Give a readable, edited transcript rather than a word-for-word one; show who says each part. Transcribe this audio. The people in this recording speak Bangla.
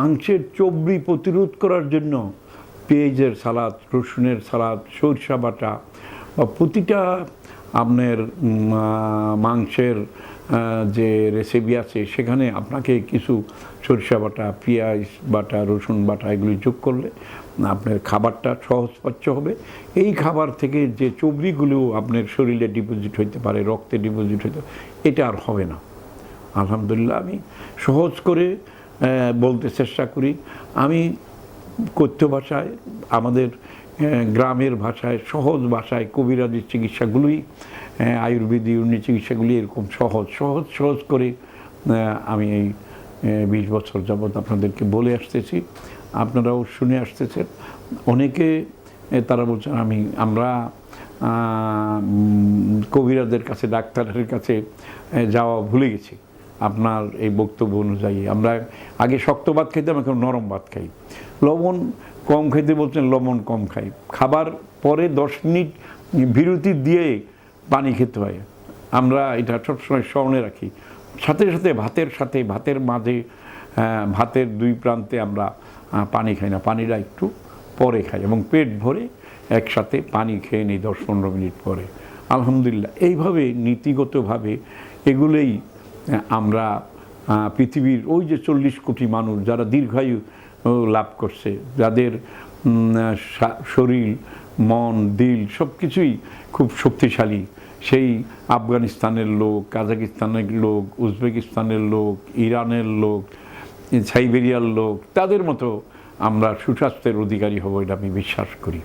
Speaker 1: মাংসের চর্বি প্রতিরোধ করার জন্য পেঁয়াজের সালাদ, রসুনের সালাদ, সরিষা বাটা বা প্রতিটা আপনার মাংসের যে রেসিপি আছে সেখানে আপনাকে কিছু সরিষা বাটা, পেঁয়াজ বাটা, রসুন বাটা এগুলি যোগ করলে আপনার খাবারটা সহজপাচ্য হবে। এই খাবার থেকে যে চর্বিগুলো আপনার শরীরে ডিপোজিট হইতে পারে, রক্তে ডিপোজিট হইতে পারে, এটা আর হবে না। আলহামদুলিল্লাহ, আমি সহজ করে বলতে চেষ্টা করি। আমি কথ্য ভাষায়, আমাদের গ্রামের ভাষায়, সহজ ভাষায় কবিরাজি চিকিৎসাগুলোই, আয়ুর্বেদ ইউনি চিকিৎসাগুলি এরকম সহজ করে আমি এই 20 বছর যাবৎ আপনাদেরকে বলে আসতেছি, আপনারাও শুনে আসতেছেন। অনেকে তারা বলছেন আমরা কবিরাজের কাছে, ডাক্তারের কাছে যাওয়া ভুলে গেছি। আপনার এই বক্তব্য অনুযায়ী আমরা আগে শক্ত ভাত খাইতাম, এখন নরম ভাত খাই। লবণ কম খাইতে বলছেন, লবণ কম খাই। খাবার পরে 10 মিনিট বিরতি দিয়ে পানি খেতে হয়। আমরা এটা সবসময় স্মরণে রাখি। সাথে সাথে ভাতের মাঝে, ভাতের 2 প্রান্তে আমরা পানি খাই না, পানিটা একটু পরে খাই এবং পেট ভরে একসাথে পানি খেয়ে নিই 10-15 মিনিট পরে। আলহামদুলিল্লাহ, এইভাবে নীতিগতভাবে এগুলোই আমরা পৃথিবীর ওই যে 40 কোটি মানুষ যারা দীর্ঘায়ু লাভ করছে, যাদের শরীর, মন, দিল সব কিছুই খুব শক্তিশালী, সেই আফগানিস্তানের লোক, কাজাকিস্তানের লোক, উজবেকিস্তানের লোক, ইরানের লোক, সাইবেরিয়ার লোক, তাদের মতো আমরা সুস্বাস্থ্যের অধিকারী হব, এটা আমি বিশ্বাস করি।